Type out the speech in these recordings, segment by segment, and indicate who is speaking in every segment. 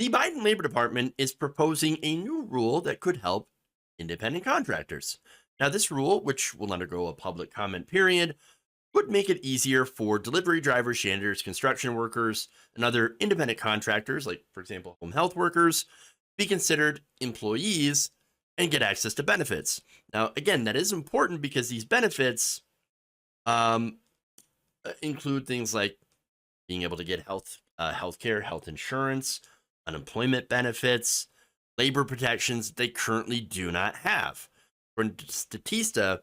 Speaker 1: The Biden Labor Department is proposing a new rule that could help independent contractors. Now, this rule, which will undergo a public comment period, would make it easier for delivery drivers, janitors, construction workers, and other independent contractors, like, for example, home health workers, be considered employees and get access to benefits. Now, again, that is important because these benefits um, include things like being able to get health care, health insurance, unemployment benefits, labor protections they currently do not have. For Statista,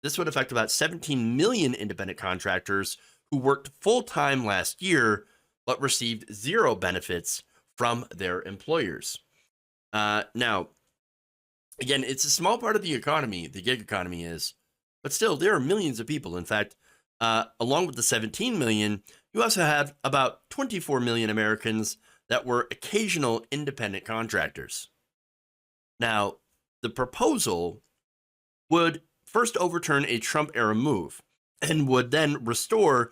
Speaker 1: this would affect about 17 million independent contractors who worked full time last year but received zero benefits from their employers. Now, again, it's a small part of the economy, the gig economy is, but still, there are millions of people. In fact, along with the 17 million, you also have about 24 million Americans that were occasional independent contractors. Now, the proposal would first overturn a Trump era move and would then restore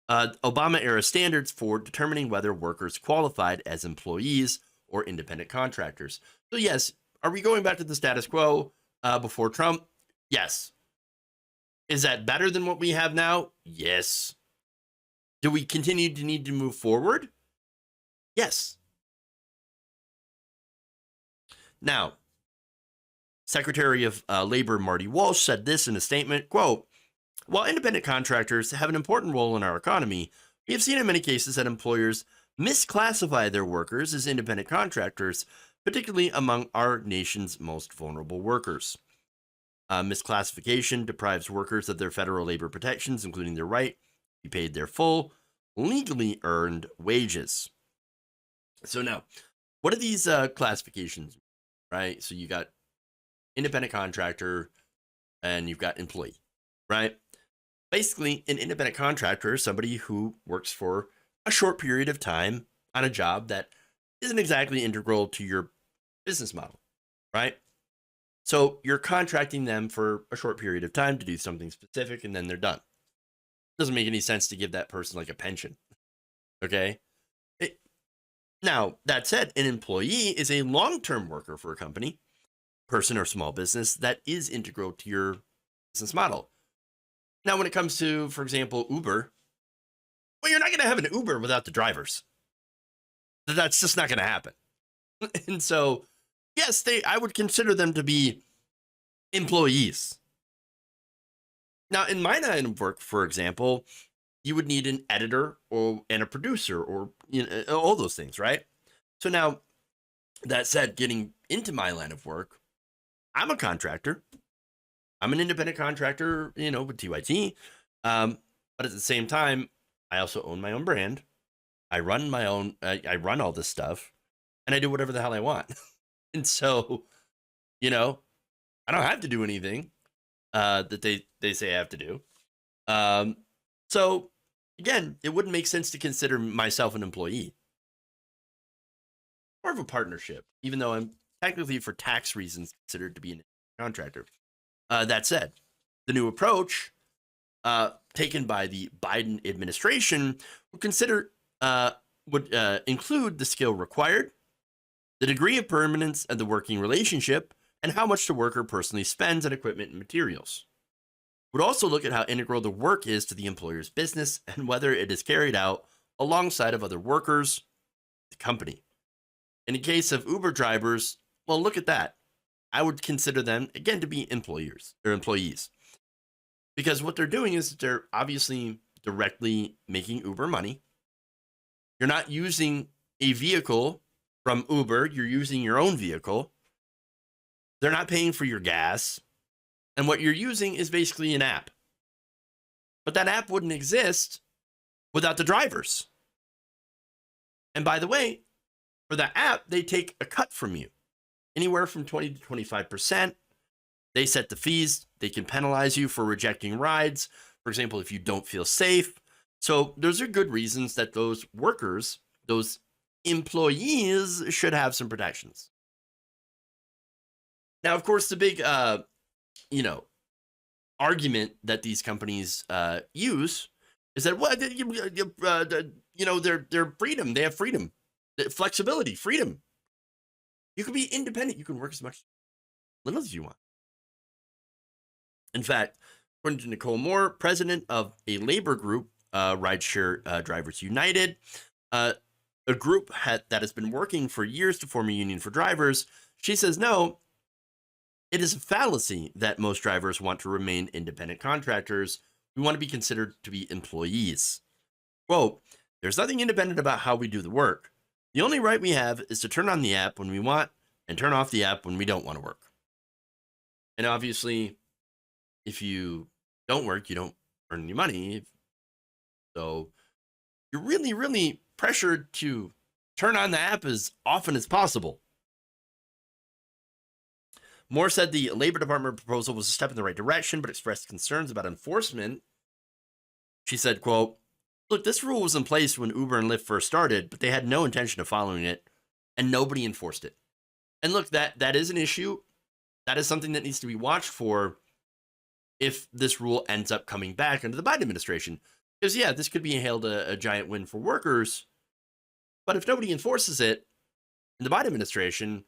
Speaker 1: Obama era standards for determining whether workers qualified as employees or independent contractors. So, yes, are we going back to the status quo before Trump? Yes. Is that better than what we have now? Yes. Do we continue to need to move forward? Yes. Now, Secretary of Labor Marty Walsh said this in a statement, quote, "While independent contractors have an important role in our economy, we have seen in many cases that employers misclassify their workers as independent contractors, particularly among our nation's most vulnerable workers. Misclassification deprives workers of their federal labor protections, including their right to be paid their full, legally earned wages." So now, what are these classifications, right? So you got independent contractor and you've got employee, right? Basically, an independent contractor is somebody who works for a short period of time on a job that isn't exactly integral to your business model, right? So you're contracting them for a short period of time to do something specific and then they're done. Doesn't make any sense to give that person like a pension, okay? Now, that said, an employee is a long-term worker for a company, person, or small business that is integral to your business model. Now, when it comes to, for example, Uber, well, you're not going to have an Uber without the drivers. That's just not going to happen. And so, yes, I would consider them to be employees. Now, in my line of work, for example, you would need an editor and a producer or all those things, right? So now, that said, getting into my line of work, I'm a contractor. I'm an independent contractor, with TYT. But at the same time, I also own my own brand. I run my own. I run all this stuff, and I do whatever the hell I want. And so, I don't have to do anything that they say I have to do. So again, it wouldn't make sense to consider myself an employee. More of a partnership, even though I'm technically, for tax reasons, considered to be an contractor. That said, the new approach taken by the Biden administration would include the skill required, the degree of permanence of the working relationship, and how much the worker personally spends on equipment and materials. Would also look at how integral the work is to the employer's business and whether it is carried out alongside of other workers, the company. In the case of Uber drivers, well, look at that. I would consider them, again, to be employers or employees. Because what they're doing is they're obviously directly making Uber money. You're not using a vehicle from Uber, you're using your own vehicle. They're not paying for your gas. And what you're using is basically an app. But that app wouldn't exist without the drivers. And by the way, for that app, they take a cut from you, anywhere from 20 to 25%. They set the fees. They can penalize you for rejecting rides. For example, if you don't feel safe. So those are good reasons that those workers, those employees, should have some protections. Now, of course, the big, argument that these companies use is that their freedom. They have freedom, flexibility, freedom. You can be independent. You can work as much little as you want. In fact, according to Nicole Moore, president of a labor group, Rideshare Drivers United, uh, a group that has been working for years to form a union for drivers, she says, no, it is a fallacy that most drivers want to remain independent contractors. We want to be considered to be employees. Quote, there's nothing independent about how we do the work. The only right we have is to turn on the app when we want and turn off the app when we don't want to work. And obviously, if you don't work, you don't earn any money. So you're really, really pressured to turn on the app as often as possible. Moore said the Labor Department proposal was a step in the right direction, but expressed concerns about enforcement. She said, quote, look, this rule was in place when Uber and Lyft first started, but they had no intention of following it, and nobody enforced it. And look, that is an issue. That is something that needs to be watched for if this rule ends up coming back under the Biden administration. Because, yeah, this could be hailed a giant win for workers, but if nobody enforces it in the Biden administration,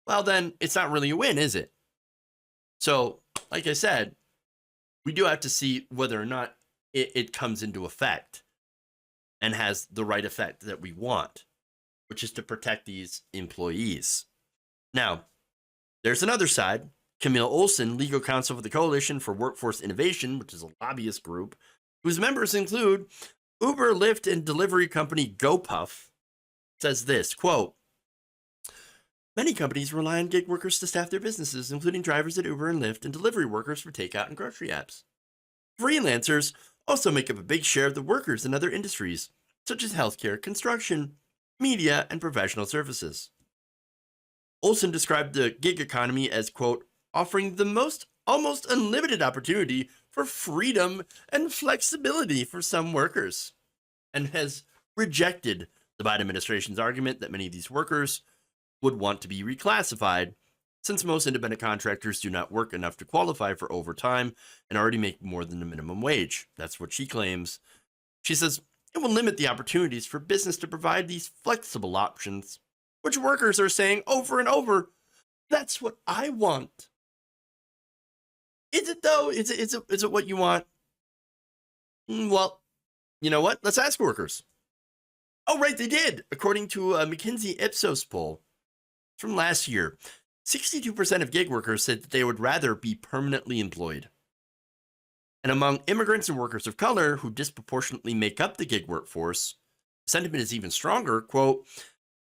Speaker 1: well, then it's not really a win, is it? So, like I said, we do have to see whether or not it comes into effect and has the right effect that we want, which is to protect these employees. Now, there's another side. Camille Olson, legal counsel for the Coalition for Workforce Innovation, which is a lobbyist group, whose members include Uber, Lyft, and delivery company GoPuff, says this, quote, many companies rely on gig workers to staff their businesses, including drivers at Uber and Lyft and delivery workers for takeout and grocery apps. Freelancers also make up a big share of the workers in other industries, such as healthcare, construction, media, and professional services. Olson described the gig economy as, quote, offering the most almost unlimited opportunity for freedom and flexibility for some workers, and has rejected the Biden administration's argument that many of these workers would want to be reclassified, since most independent contractors do not work enough to qualify for overtime and already make more than the minimum wage. That's what she claims. She says it will limit the opportunities for business to provide these flexible options, which workers are saying over and over, that's what I want. Is it though? Is it what you want? Well, you know what? Let's ask workers. Oh, right, they did. According to a McKinsey Ipsos poll from last year, 62% of gig workers said that they would rather be permanently employed. And among immigrants and workers of color who disproportionately make up the gig workforce, sentiment is even stronger. Quote,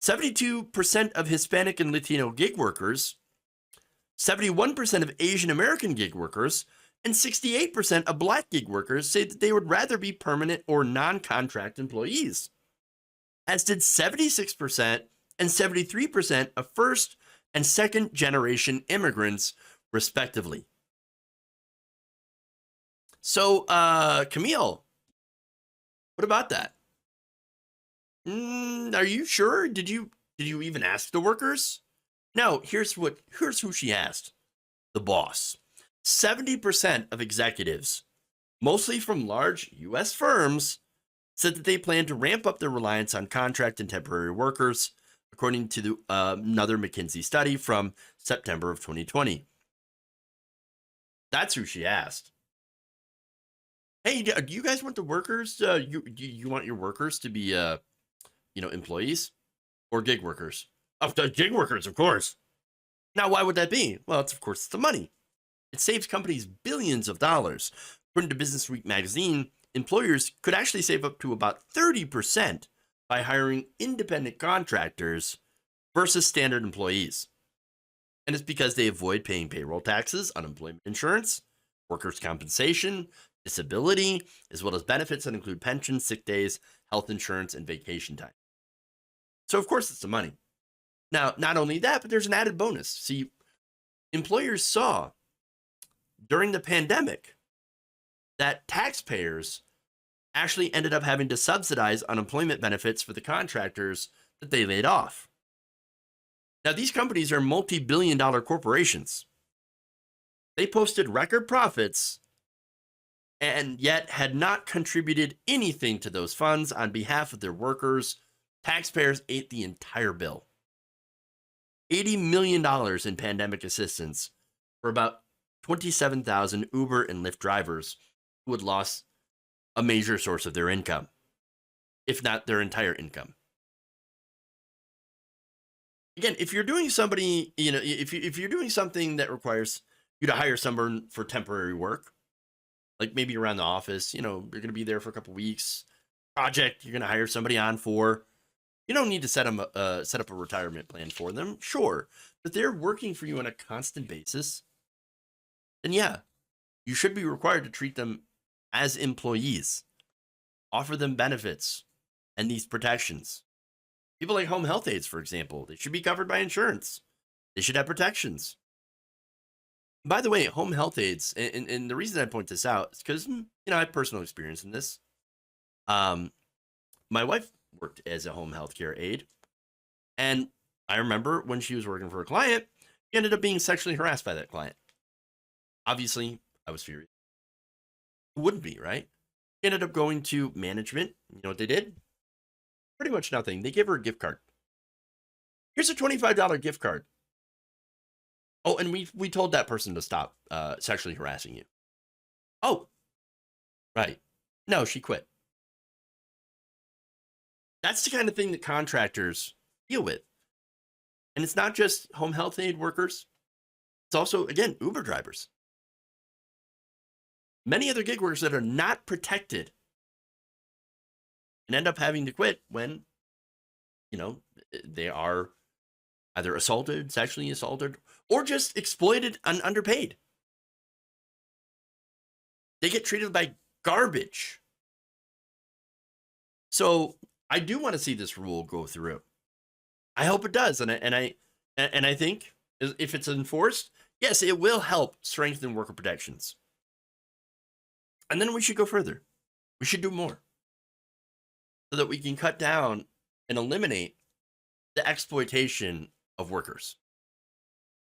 Speaker 1: 72% of Hispanic and Latino gig workers, 71% of Asian American gig workers, and 68% of Black gig workers say that they would rather be permanent or non-contract employees, as did 76% and 73% of first and second generation immigrants, respectively. So, Camille, what about that? Are you sure? Did you even ask the workers? No, here's who she asked. The boss. 70% of executives, mostly from large US firms, said that they plan to ramp up their reliance on contract and temporary workers, according to another McKinsey study from September of 2020. That's who she asked. Hey, do you guys want the workers? You want your workers to be, employees or gig workers? Gig workers, of course. Now, why would that be? Well, of course, it's the money. It saves companies billions of dollars. According to Business Week magazine, employers could actually save up to about 30% by hiring independent contractors versus standard employees. And it's because they avoid paying payroll taxes, unemployment insurance, workers' compensation, disability, as well as benefits that include pensions, sick days, health insurance, and vacation time. So, of course, it's the money. Now, not only that, but there's an added bonus. See, employers saw during the pandemic that taxpayers actually ended up having to subsidize unemployment benefits for the contractors that they laid off. Now, these companies are multi-billion-dollar corporations. They posted record profits and yet had not contributed anything to those funds on behalf of their workers. Taxpayers ate the entire bill. $80 million in pandemic assistance for about 27,000 Uber and Lyft drivers who had lost a major source of their income, if not their entire income. Again, if you're doing somebody, if you're doing something that requires you to hire someone for temporary work, like maybe around the office, you're going to be there for a couple weeks, project you're going to hire somebody on for, you don't need to set up a retirement plan for them, sure, but they're working for you on a constant basis, then yeah, you should be required to treat them as employees, offer them benefits and these protections. People like home health aides, for example, they should be covered by insurance. They should have protections. By the way, home health aides, and the reason I point this out is because, I have personal experience in this. My wife worked as a home health care aide, and I remember when she was working for a client, she ended up being sexually harassed by that client. Obviously, I was furious. Who wouldn't be, right? She ended up going to management. You know what they did? Pretty much nothing. They gave her a gift card. Here's a $25 gift card. Oh, and we told that person to stop sexually harassing you. Oh, right. No, she quit. That's the kind of thing that contractors deal with. And it's not just home health aid workers. It's also, again, Uber drivers. Many other gig workers that are not protected and end up having to quit when, they are either assaulted, sexually assaulted, or just exploited and underpaid. They get treated like garbage. So I do want to see this rule go through. I hope it does, and I think if it's enforced, yes, it will help strengthen worker protections. And then we should go further. We should do more so that we can cut down and eliminate the exploitation of workers.